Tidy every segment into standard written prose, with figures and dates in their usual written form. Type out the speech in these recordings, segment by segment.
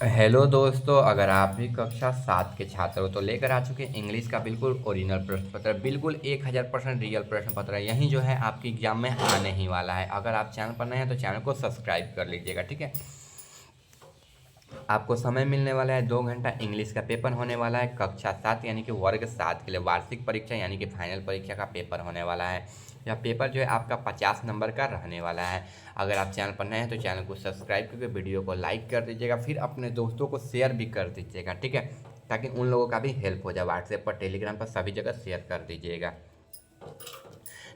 Hello दोस्तों, अगर आप भी कक्षा 7 के छात्र हो तो लेकर आ चुके हैं इंग्लिश का बिल्कुल ओरिजिनल प्रश्न पत्र, बिल्कुल 1000% रियल प्रश्न पत्र है। यही जो है आपके एग्जाम में आने ही वाला है। अगर आप चैनल पर नए हैं तो चैनल को सब्सक्राइब कर लीजिएगा, ठीक है। आपको समय मिलने वाला है 2 घंटा। इंग्लिश का पेपर होने वाला है कक्षा 7 यानी कि वर्ग 7 के लिए वार्षिक परीक्षा यानी कि फाइनल परीक्षा का पेपर होने वाला है। यह पेपर जो है आपका 50 नंबर का रहने वाला है। अगर आप चैनल पर नए हैं तो चैनल को सब्सक्राइब करके वीडियो को लाइक कर दीजिएगा, फिर अपने दोस्तों को शेयर भी कर दीजिएगा, ठीक है, ताकि उन लोगों का भी हेल्प हो जाए। व्हाट्सएप पर, टेलीग्राम पर, सभी जगह शेयर कर दीजिएगा।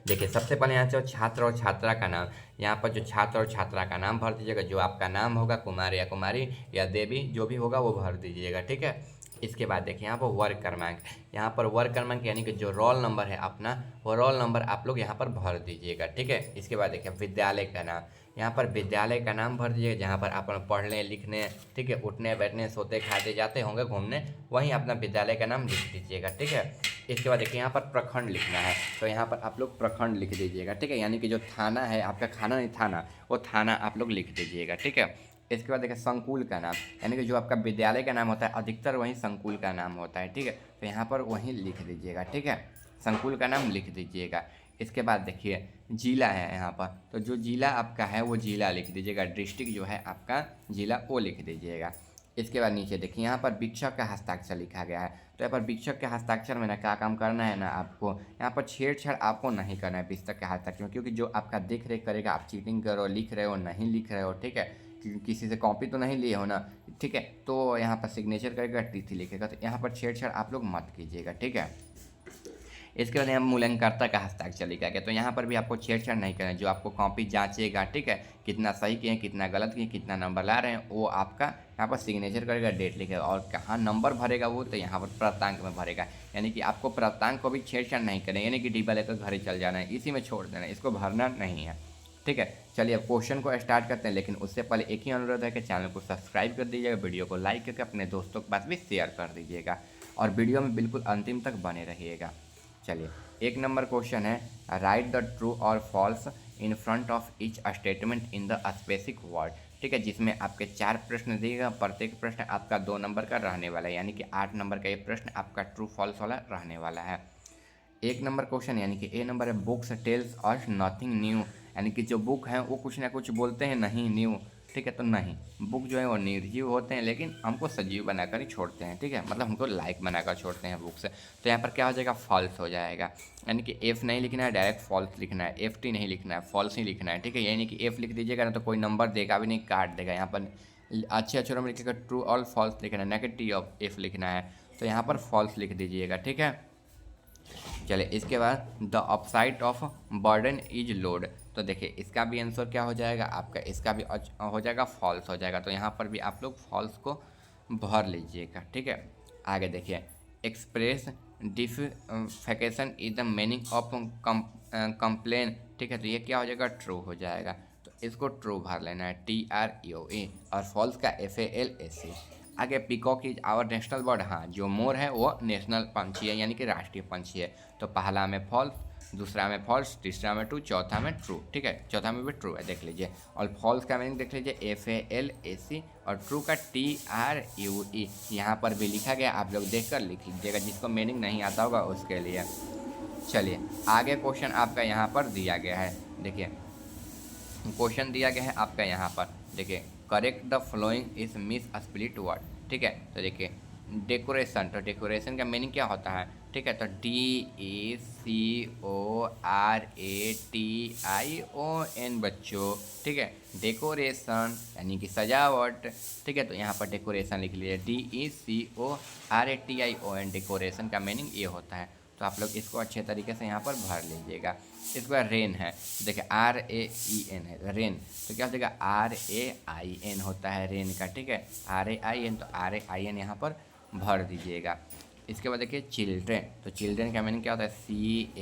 देखिए, सबसे पहले यहाँ से छात्र और छात्रा का नाम, यहाँ पर जो छात्र और छात्रा का नाम भर दीजिएगा। जो आपका नाम होगा, कुमार या कुमारी या देवी, जो भी होगा वो भर दीजिएगा, ठीक है। इसके बाद देखिए यहाँ पर वर्ग क्रमांक, यहाँ पर वर्ग क्रमांक यानी कि जो रोल नंबर है अपना, वो रोल नंबर आप लोग यहाँ पर भर दीजिएगा, ठीक है। इसके बाद देखिए विद्यालय का नाम, यहाँ पर विद्यालय का नाम भर दीजिएगा। जहाँ पर आप पढ़ने लिखने, ठीक है, उठने बैठने सोते खाते जाते होंगे घूमने, वहीं अपना विद्यालय का नाम लिख दीजिएगा, ठीक है। इसके बाद देखिए यहाँ पर प्रखंड लिखना है, तो यहाँ पर आप लोग प्रखंड लिख दीजिएगा, ठीक है। यानी कि जो थाना है आपका, खाना नहीं थाना, वो थाना आप लोग लिख दीजिएगा, ठीक है। इसके बाद देखिए संकुल का नाम, यानी कि जो आपका विद्यालय का नाम होता है अधिकतर वहीं संकुल का नाम होता है, ठीक है। तो यहाँ पर वहीं लिख दीजिएगा, ठीक है, संकुल का नाम लिख दीजिएगा। इसके बाद देखिए जिला है यहाँ पर, तो जो जिला आपका है वो जिला लिख दीजिएगा। डिस्ट्रिक्ट जो है आपका जिला वो लिख दीजिएगा। इसके बाद नीचे देखिए यहाँ पर भिक्षक का हस्ताक्षर लिखा गया है, तो यहाँ पर भिक्षक के हस्ताक्षर में ना क्या काम करना है ना, आपको यहाँ पर छेड़छाड़ आपको नहीं करना है भिक्षक के हस्ताक्षर में, क्योंकि जो आपका देख रेख करेगा, आप चीटिंग करो, लिख रहे हो नहीं लिख रहे हो, ठीक है, किसी से कॉपी तो नहीं लिए हो ना, ठीक है, तो यहाँ पर सिग्नेचर करेगा, तिथि लिखेगा, तो यहाँ पर छेड़छाड़ आप लोग मत कीजिएगा, ठीक है। इसके बाद यहाँ मूल्यांकर्ता का हस्ताक्षर लिखा गया, तो यहाँ पर भी आपको छेड़छाड़ नहीं करना है। जो आपको कॉपी जांचेगा, ठीक है, कितना सही किए, कितना गलत किए, कितना नंबर ला रहे हैं, वो आपका यहाँ पर सिग्नेचर करेगा, डेट लिखेगा, और कहाँ नंबर भरेगा वो तो यहाँ पर प्राप्तांक में भरेगा। यानी कि आपको प्राप्तांक को भी छेड़छाड़ नहीं करें, यानी कि डिब्बा लेकर घर ही चल जाना है, इसी में छोड़ देना है, इसको भरना नहीं है, ठीक है। चलिए अब क्वेश्चन को स्टार्ट करते हैं, लेकिन उससे पहले एक ही अनुरोध है कि चैनल को सब्सक्राइब कर दीजिएगा, वीडियो को लाइक करके अपने दोस्तों के पास भी शेयर कर दीजिएगा, और वीडियो में बिल्कुल अंतिम तक बने रहिएगा। चलिए, 1 नंबर क्वेश्चन है, राइट द ट्रू और falls in front of each statement in the specific word, ठीक है, जिसमें आपके 4 प्रश्न दिएगा, प्रत्येक प्रश्न आपका 2 नंबर का रहने वाला है, यानी कि 8 नंबर का ये प्रश्न आपका ट्रू फॉल्स वाला रहने वाला है। 1 नंबर क्वेश्चन यानी कि ए नंबर है, बुक्स टेल्स और नथिंग न्यू, यानी कि जो बुक हैं वो कुछ ना कुछ बोलते हैं, नहीं न्यू, ठीक है, तो नहीं, बुक जो है वो निर्जीव होते हैं लेकिन हमको सजीव बनाकर ही छोड़ते हैं, ठीक है, मतलब हमको लाइक बनाकर छोड़ते हैं बुक से। तो यहाँ पर क्या हो जाएगा, फॉल्स हो जाएगा, यानी कि एफ नहीं लिखना है, डायरेक्ट फॉल्स लिखना है, एफ टी नहीं लिखना है, फॉल्स ही लिखना है, ठीक है। यानी कि एफ लिख दीजिएगा ना तो कोई नंबर देगा भी नहीं, काट देगा। यहाँ पर अच्छे अक्षरों में लिखेगा ट्रू और फॉल्स लिखना है, नेगेटिव ऑफ एफ लिखना है, तो यहाँ पर फॉल्स लिख दीजिएगा, ठीक है। चलिए, इसके बाद the upside of burden is load, तो देखिए इसका भी आंसर क्या हो जाएगा आपका, इसका भी हो जाएगा फॉल्स हो जाएगा, तो यहाँ पर भी आप लोग फॉल्स को भर लीजिएगा, ठीक है। आगे देखिए, express defecation is the meaning of complain, ठीक है, तो ये क्या हो जाएगा, ट्रू हो जाएगा, तो इसको ट्रू भर लेना है, TRUE, और फॉल्स का FALSE। आगे, peacock is our national bird, हाँ, जो मोर है वो नेशनल पंछी है, यानी कि राष्ट्रीय पंछी है, तो पहला में फॉल्स, दूसरा में फॉल्स, तीसरा में ट्रू, चौथा में ट्रू, ठीक है, चौथा में भी ट्रू है, देख लीजिए। और फॉल्स का मीनिंग देख लीजिए, FALSE, और ट्रू का TRUE, यहाँ पर भी लिखा गया, आप लोग देख कर लिख लीजिएगा, जिसको मीनिंग नहीं आता होगा उसके लिए। चलिए, आगे क्वेश्चन आपका यहाँ पर दिया गया है, देखिए क्वेश्चन दिया गया है आपका यहाँ पर, देखिए correct the following is miss split word, ठीक है, तो देखिए डेकोरेशन, तो डेकोरेशन का मीनिंग क्या होता है, ठीक है, तो DECORATION बच्चों, ठीक है, डेकोरेशन यानी कि सजावट, ठीक है, तो यहाँ पर डेकोरेशन लिख लीजिए, DECORATION, डेकोरेशन का मीनिंग ये होता है, तो आप लोग इसको अच्छे तरीके से यहाँ पर भर लीजिएगा। इसके बाद रेन है, देखिए RAEN है रेन, तो क्या हो जाएगा, RAIN होता है रेन का, ठीक है, RAIN, तो RAIN यहाँ पर भर दीजिएगा। इसके बाद देखिए चिल्ड्रेन, तो चिल्ड्रेन का मीनिंग क्या होता है, CHILDREN,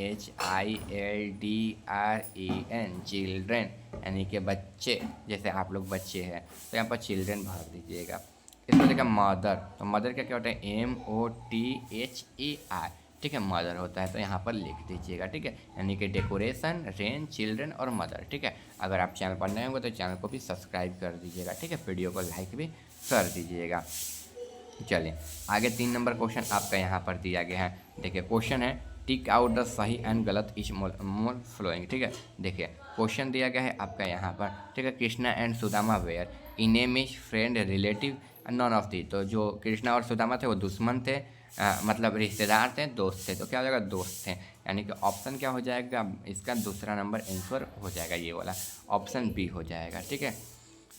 चिल्ड्रेन यानी कि बच्चे, जैसे आप लोग बच्चे हैं, तो यहाँ पर चिल्ड्रेन भर दीजिएगा। इसको देखिए मदर, तो मदर का क्या होता है, MOTHER, ठीक है, मदर होता है, तो यहाँ पर लिख दीजिएगा। ठीक है, यानी कि डेकोरेशन, रेन, चिल्ड्रन और मदर। ठीक है, अगर आप चैनल पर नए होंगे तो चैनल को भी सब्सक्राइब कर दीजिएगा। ठीक है, वीडियो को लाइक भी कर दीजिएगा। चलिए आगे 3 नंबर क्वेश्चन आपका यहाँ पर दिया गया है। देखिए क्वेश्चन है टिक आउट द सही एंड गलत इच मोर फ्लोइंग। ठीक है, देखिए क्वेश्चन दिया गया है आपका यहाँ पर। ठीक है, Krishna and Sudama were enemies friend relative none of the. तो जो कृष्णा और सुदामा थे वो दुश्मन थे, मतलब रिश्तेदार थे, दोस्त थे। तो क्या हो जाएगा, दोस्त थे, यानी कि ऑप्शन क्या हो जाएगा इसका, दूसरा नंबर आंसर हो जाएगा, ये वाला ऑप्शन बी हो जाएगा। ठीक है,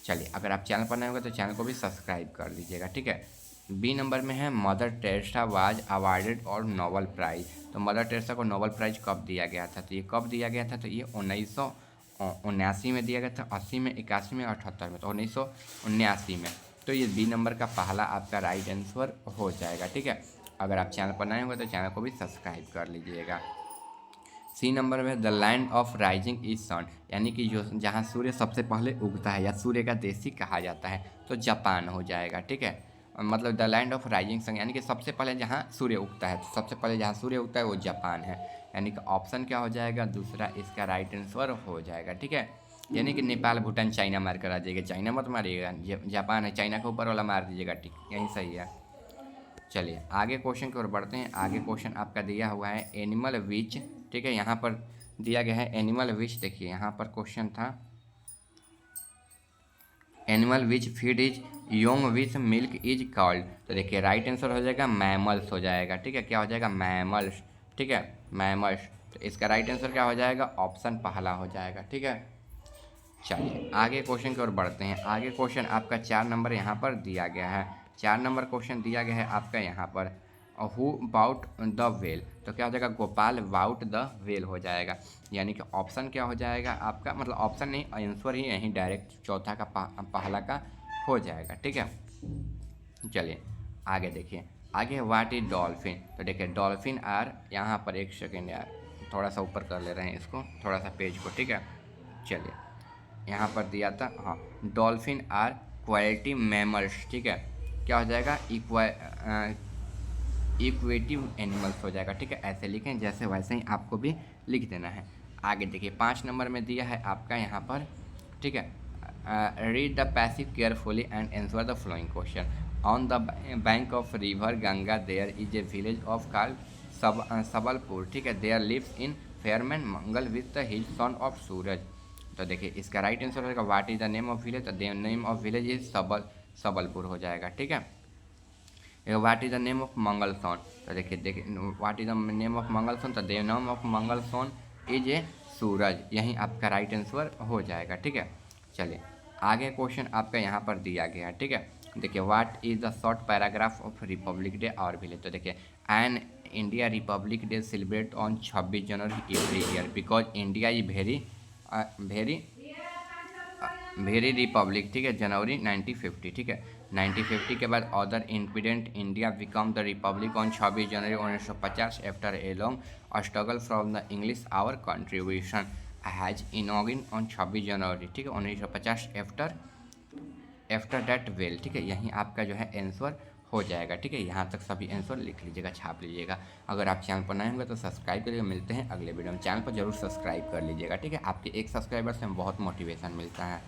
चलिए अगर आप चैनल पर नए होंगे तो चैनल को भी सब्सक्राइब कर लीजिएगा। ठीक है, बी नंबर में है मदर टेरेसा वाज अवार्डेड और नोबल प्राइज़। तो मदर टेरेसा को नोबल प्राइज़ कब दिया गया था, तो ये कब दिया गया था, तो ये 1979 में दिया गया था, 80 में, 81 में, 78 में, तो 1979 में। तो ये बी नंबर का पहला आपका राइट आंसर हो जाएगा। ठीक है, अगर आप चैनल पर नए होंगे तो चैनल को भी सब्सक्राइब कर लीजिएगा। सी नंबर में the land of rising is sun, यानी कि जो जहाँ सूर्य सबसे पहले उगता है या सूर्य का देशी कहा जाता है, तो जापान हो जाएगा। ठीक है, मतलब the land of rising sun यानी कि सबसे पहले जहाँ सूर्य उगता है, तो सबसे पहले जहाँ सूर्य उगता है वो जापान है, यानी कि ऑप्शन क्या हो जाएगा, दूसरा इसका राइट आंसर हो जाएगा। ठीक है, यानी कि नेपाल, भूटान, चाइना मार कर आ जाइएगा, चाइना मत मारिएगा, जापान है, चाइना के ऊपर वाला मार दीजिएगा। ठीक, यही सही है। चलिए आगे क्वेश्चन की ओर बढ़ते हैं। आगे क्वेश्चन आपका दिया हुआ है एनिमल विच। ठीक है, यहाँ पर दिया गया है एनिमल विच। देखिए यहाँ पर क्वेश्चन था animal which feed is Yong which milk is called. तो देखिए राइट आंसर हो जाएगा मैमल्स हो जाएगा। ठीक है, क्या हो जाएगा, मैमल्स। ठीक है, मैमल्स। तो इसका राइट आंसर क्या हो जाएगा, ऑप्शन पहला हो जाएगा। ठीक है, चलिए आगे क्वेश्चन की ओर बढ़ते हैं। आगे क्वेश्चन आपका 4 नंबर यहाँ पर दिया गया है। 4 नंबर क्वेश्चन दिया गया है आपका यहाँ पर हु बाउट द वेल। तो क्या हो जाएगा, गोपाल बाउट द वेल हो जाएगा, यानी कि ऑप्शन क्या हो जाएगा आपका, मतलब ऑप्शन नहीं, आंसर ही यहीं डायरेक्ट चौथा का पहला का हो जाएगा। ठीक है, चलिए आगे देखिए। आगे व्हाट इज डॉल्फिन। तो देखिए डॉल्फिन आर, यहाँ पर एक सेकेंड यार, थोड़ा सा ऊपर कर ले रहे हैं इसको, थोड़ा सा पेज को। ठीक है, चलिए यहाँ पर दिया था, हाँ, डॉल्फिन आर क्वालिटी मैमल्स। ठीक है, क्या हो जाएगा, इक्वेटिव एनिमल्स हो जाएगा। ठीक है, ऐसे लिखें जैसे वैसे ही आपको भी लिख देना है। आगे देखिए 5 नंबर में दिया है आपका यहाँ पर। ठीक है, read the passage carefully and answer the following question. On the bank of river Ganga there is a village of called Sabalpur. ठीक है, there lives in fisherman Mangal with the his son of Suraj. तो देखिए इसका राइट आंसर होगा what is the name of village. The name of village is Sabalpur हो जाएगा। ठीक है, what is the name of Mangal son. तो देखिए what is the name of Mangal son, तो the name of Mangal son is a Suraj, यही आपका राइट आंसर हो जाएगा। ठीक है, चलिए आगे क्वेश्चन आपका यहाँ पर दिया गया है। ठीक है, देखिए what is the short paragraph of republic day और विलेज। तो देखिए an India republic day celebrate on 26 January every year because India is very republic. ठीक है, जनवरी 1950। ठीक है, 1950 के बाद other independent India become the republic on 26 January 1950 after a long struggle from the English our contribution has inaugurated on 26 January. ठीक है, 1950 after that well. ठीक है, यहीं आपका जो है आंसर हो जाएगा। ठीक है, यहाँ तक सभी आंसर लिख लीजिएगा, छाप लीजिएगा। अगर आप चैनल पर नए होंगे तो सब्सक्राइब करिएगा। मिलते हैं अगले वीडियो में, चैनल पर जरूर सब्सक्राइब कर लीजिएगा। ठीक है, आपके एक सब्सक्राइबर से हमें बहुत मोटिवेशन मिलता है।